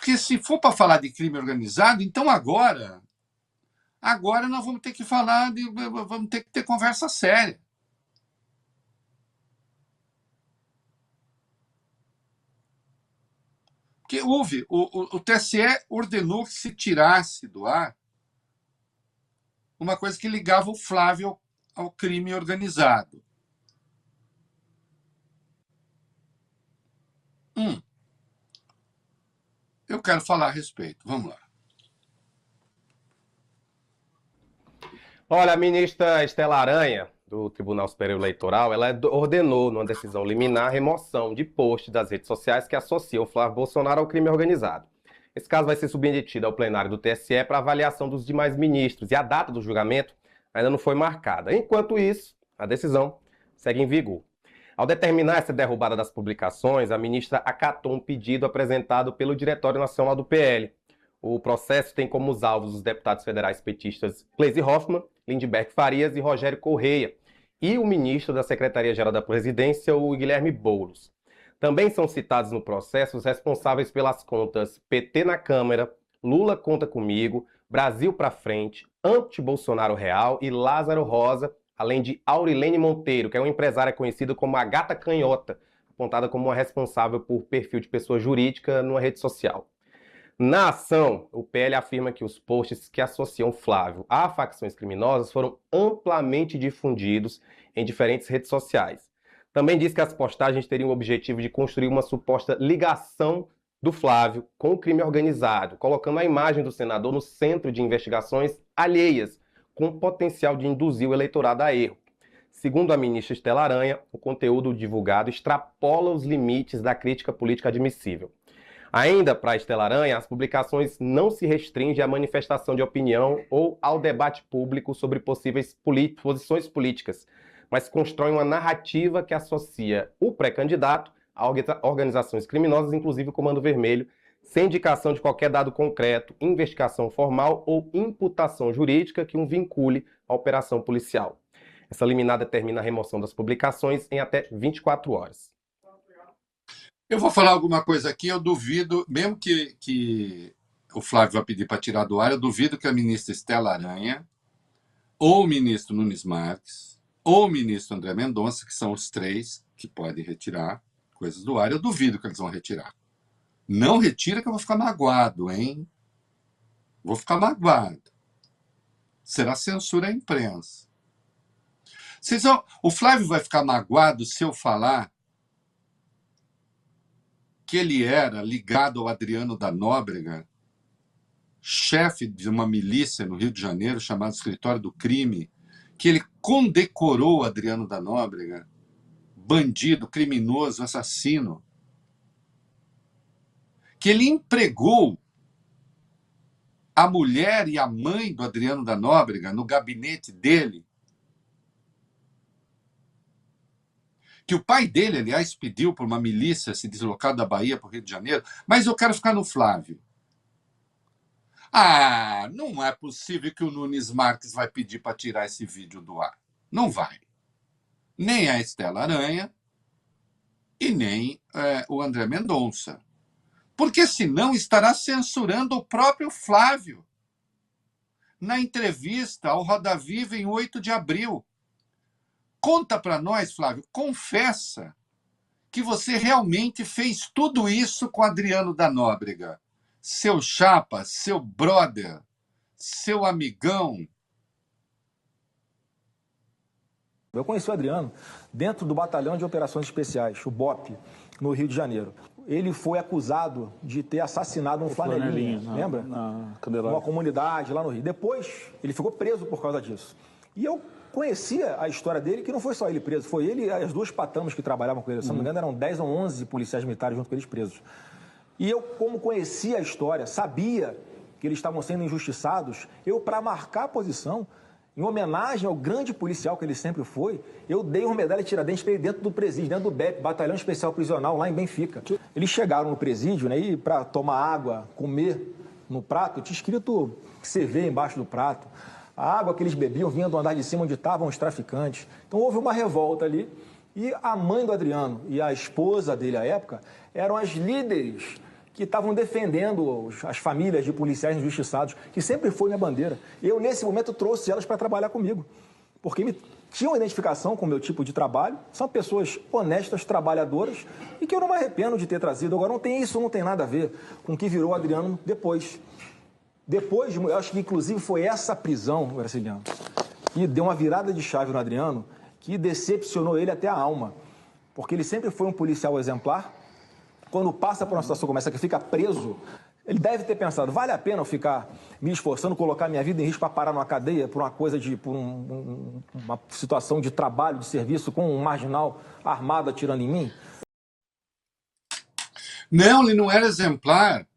Porque se for para falar de crime organizado, então agora nós vamos ter que vamos ter que ter conversa séria. Porque o TSE ordenou que se tirasse do ar uma coisa que ligava o Flávio ao crime organizado. Eu quero falar a respeito. Vamos lá. Olha, a ministra Estela Aranha, do Tribunal Superior Eleitoral, ela ordenou, numa decisão liminar, a remoção de posts das redes sociais que associam Flávio Bolsonaro ao crime organizado. Esse caso vai ser submetido ao plenário do TSE para avaliação dos demais ministros e a data do julgamento ainda não foi marcada. Enquanto isso, a decisão segue em vigor. Ao determinar essa derrubada das publicações, a ministra acatou um pedido apresentado pelo Diretório Nacional do PL. O processo tem como os alvos os deputados federais petistas Gleisi Hoffmann, Lindbergh Farias e Rogério Correia, e o ministro da Secretaria-Geral da Presidência, o Guilherme Boulos. Também são citados no processo os responsáveis pelas contas PT na Câmara, Lula Conta Comigo, Brasil pra Frente, Anti-Bolsonaro Real e Lázaro Rosa, além de Aurilene Monteiro, que é uma empresária conhecida como a Gata Canhota, apontada como uma responsável por perfil de pessoa jurídica numa rede social. Na ação, o PL afirma que os posts que associam Flávio a facções criminosas foram amplamente difundidos em diferentes redes sociais. Também diz que as postagens teriam o objetivo de construir uma suposta ligação do Flávio com o crime organizado, colocando a imagem do senador no centro de investigações alheias, com potencial de induzir o eleitorado a erro. Segundo a ministra Estela Aranha, o conteúdo divulgado extrapola os limites da crítica política admissível. Ainda para Estela Aranha, as publicações não se restringem à manifestação de opinião ou ao debate público sobre possíveis posições políticas, mas constroem uma narrativa que associa o pré-candidato a organizações criminosas, inclusive o Comando Vermelho, sem indicação de qualquer dado concreto, investigação formal ou imputação jurídica que o vincule à operação policial. Essa liminar determina a remoção das publicações em até 24 horas. Eu vou falar alguma coisa aqui, eu duvido, mesmo que o Flávio vai pedir para tirar do ar, eu duvido que a ministra Estela Aranha, ou o ministro Nunes Marques, ou o ministro André Mendonça, que são os três que podem retirar coisas do ar, eu duvido que eles vão retirar. Não retira que eu vou ficar magoado, hein? Vou ficar magoado. Será censura à imprensa. O Flávio vai ficar magoado se eu falar que ele era ligado ao Adriano da Nóbrega, chefe de uma milícia no Rio de Janeiro, chamado Escritório do Crime, que ele condecorou o Adriano da Nóbrega, bandido, criminoso, assassino, que ele empregou a mulher e a mãe do Adriano da Nóbrega no gabinete dele, que o pai dele, aliás, pediu para uma milícia se deslocar da Bahia para o Rio de Janeiro, mas eu quero ficar no Flávio. Não é possível que o Nunes Marques vai pedir para tirar esse vídeo do ar. Não vai. Nem a Estela Aranha e nem o André Mendonça. Porque senão estará censurando o próprio Flávio. Na entrevista ao Roda Viva em 8 de abril. Conta para nós, Flávio, confessa que você realmente fez tudo isso com Adriano da Nóbrega. Seu chapa, seu brother, seu amigão. Eu conheci o Adriano dentro do Batalhão de Operações Especiais, o BOP, no Rio de Janeiro. Ele foi acusado de ter assassinado um flanelinha, lembra? Numa comunidade lá no Rio. Depois, ele ficou preso por causa disso. E eu conhecia a história dele, que não foi só ele preso, foi ele e as duas patamas que trabalhavam com ele. Se não me engano, eram 10 ou 11 policiais militares junto com eles presos. E eu, como conhecia a história, sabia que eles estavam sendo injustiçados, eu, para marcar a posição, em homenagem ao grande policial que ele sempre foi, eu dei uma medalha de Tiradentes para ele dentro do presídio, dentro do BEP, Batalhão Especial Prisional, lá em Benfica. Eles chegaram no presídio, né, e para tomar água, comer no prato, tinha escrito CV embaixo do prato. A água que eles bebiam vinha do andar de cima onde estavam os traficantes. Então houve uma revolta ali e a mãe do Adriano e a esposa dele à época eram as líderes que estavam defendendo as famílias de policiais injustiçados, que sempre foi minha bandeira. Eu, nesse momento, trouxe elas para trabalhar comigo, porque tinham identificação com o meu tipo de trabalho, são pessoas honestas, trabalhadoras, e que eu não me arrependo de ter trazido. Agora, não tem nada a ver com o que virou o Adriano depois. Depois, eu acho que, inclusive, foi essa prisão, Graciliano, que deu uma virada de chave no Adriano, que decepcionou ele até a alma, porque ele sempre foi um policial exemplar. Quando passa por uma situação como essa, que fica preso, ele deve ter pensado, vale a pena eu ficar me esforçando, colocar minha vida em risco para parar numa cadeia por uma coisa por uma situação de trabalho, de serviço, com um marginal armado atirando em mim? Não, ele não era exemplar.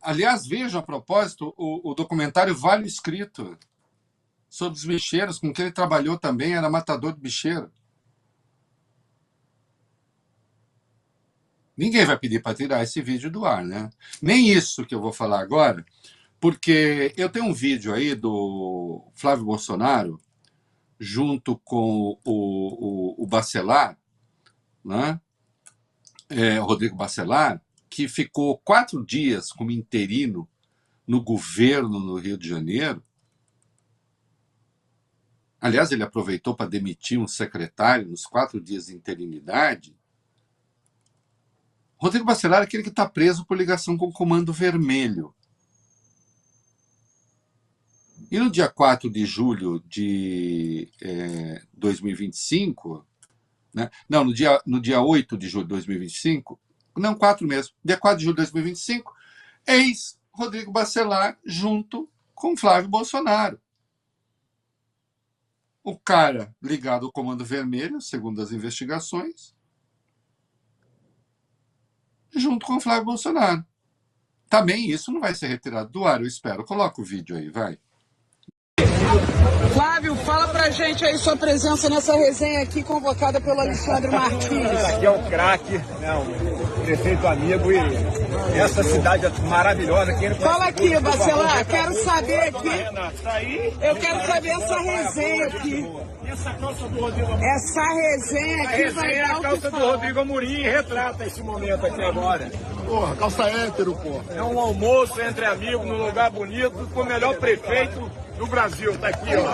Aliás, veja, a propósito, o documentário Vale o Escrito, sobre os bicheiros, com quem ele trabalhou também, era matador de bicheiro. Ninguém vai pedir para tirar esse vídeo do ar, né? Nem isso que eu vou falar agora, porque eu tenho um vídeo aí do Flávio Bolsonaro, junto com o Bacelar, né? Rodrigo Bacelar, que ficou 4 dias como interino no governo no Rio de Janeiro. Aliás, ele aproveitou para demitir um secretário nos 4 dias de interinidade. Rodrigo Bacelar é aquele que está preso por ligação com o Comando Vermelho. E no dia 4 de julho de 2025, né? Não, no dia 8 de julho de 2025, não, 4 mesmo, dia 4 de julho de 2025, eis Rodrigo Bacelar junto com Flávio Bolsonaro. O cara ligado ao Comando Vermelho, segundo as investigações, junto com Flávio Bolsonaro. Também isso não vai ser retirado do ar, eu espero. Coloca o vídeo aí, vai. Flávio, fala pra gente aí sua presença nessa resenha aqui convocada pelo Alexandre Martins. Aqui é um craque, né, um prefeito amigo e essa cidade é maravilhosa. Fala aqui, Bacelar, quero saber aqui, eu quero saber essa resenha aqui. Essa calça do Rodrigo Amorim. Essa resenha aqui vai dar a calça do Rodrigo Amorim retrata esse momento aqui agora. Porra, calça hétero, porra. É um almoço entre amigos, num lugar bonito, com o melhor prefeito do Brasil. Tá aqui, ó.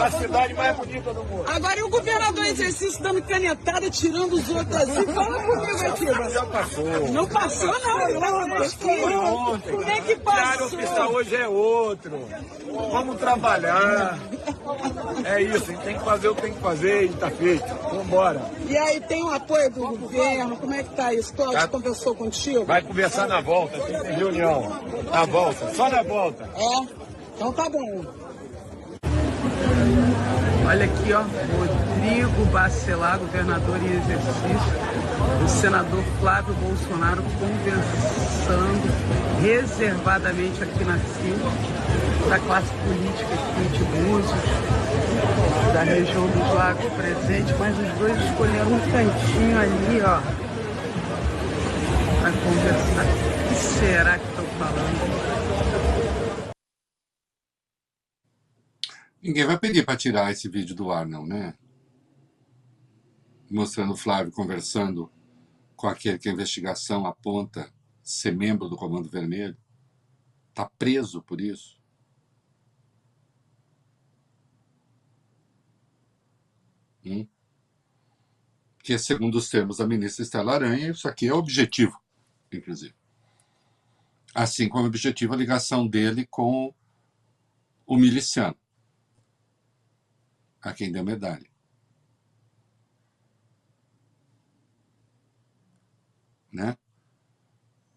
A cidade mais bonita do mundo. Agora, e o governador em exercício dando canetada, tirando os outros assim? Fala comigo aqui, Bacelar. Já passou. Não passou, não. Como é que O passou? oficial hoje é outro. Vamos trabalhar. É isso, a gente tem que fazer o que tem que fazer e tá feito. Vambora. E aí, tem o apoio do governo? Como é que tá isso? Cláudio conversou contigo? Vai conversar na volta, tem reunião. Na volta, só na volta. É? Então tá bom. Olha aqui, ó, Rodrigo Bacelar, governador em exercício, o senador Flávio Bolsonaro conversando reservadamente aqui na CIL, da classe política aqui de Búzios, da região dos Lagos presente, mas os dois escolheram um cantinho ali, ó, para conversar. O que será que estão falando? Ninguém vai pedir para tirar esse vídeo do ar, não, né? Mostrando o Flávio conversando com aquele que a investigação aponta ser membro do Comando Vermelho. Está preso por isso. Que, segundo os termos da ministra Estela Aranha, isso aqui é objetivo, inclusive. Assim como é objetivo a ligação dele com o miliciano, a quem deu medalha. Né?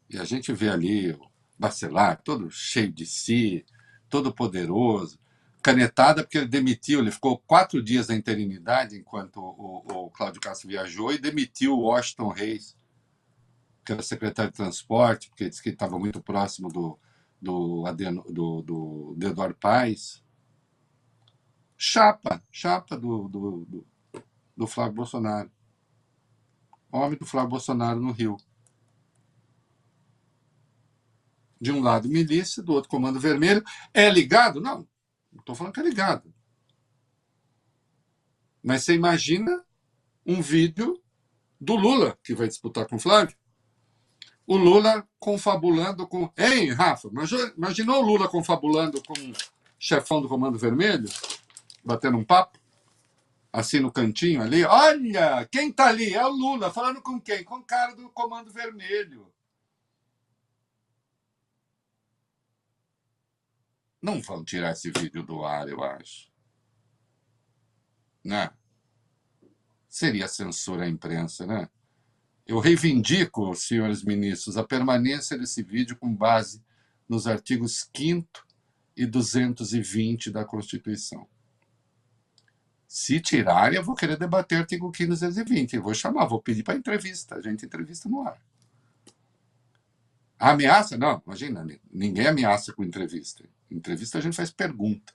E a gente vê ali o Bacelar todo cheio de si, todo poderoso, canetada porque ele demitiu, ele ficou 4 dias na interinidade enquanto o Cláudio Castro viajou e demitiu o Washington Reis, que era secretário de transporte, porque disse que ele estava muito próximo do Eduardo Paes. Chapa do Flávio Bolsonaro. Homem do Flávio Bolsonaro no Rio. De um lado milícia, do outro Comando Vermelho. É ligado? Não estou falando que é ligado. Mas você imagina um vídeo do Lula, que vai disputar com o Flávio. o Lula confabulando com... Ei, Rafa, imaginou o Lula confabulando com o chefão do Comando Vermelho? Batendo um papo? Assim no cantinho ali? Olha, quem tá ali? É o Lula. Falando com quem? Com o cara do Comando Vermelho. Não vão tirar esse vídeo do ar, eu acho. Né? Seria censura à imprensa, né? Eu reivindico, senhores ministros, a permanência desse vídeo com base nos artigos 5º e 220 da Constituição. Se tirarem, eu vou querer debater artigo 5º e 220. Eu vou chamar, vou pedir para entrevista. A gente entrevista no ar. A ameaça? Não, imagina, ninguém ameaça com entrevista. Entrevista a gente faz pergunta.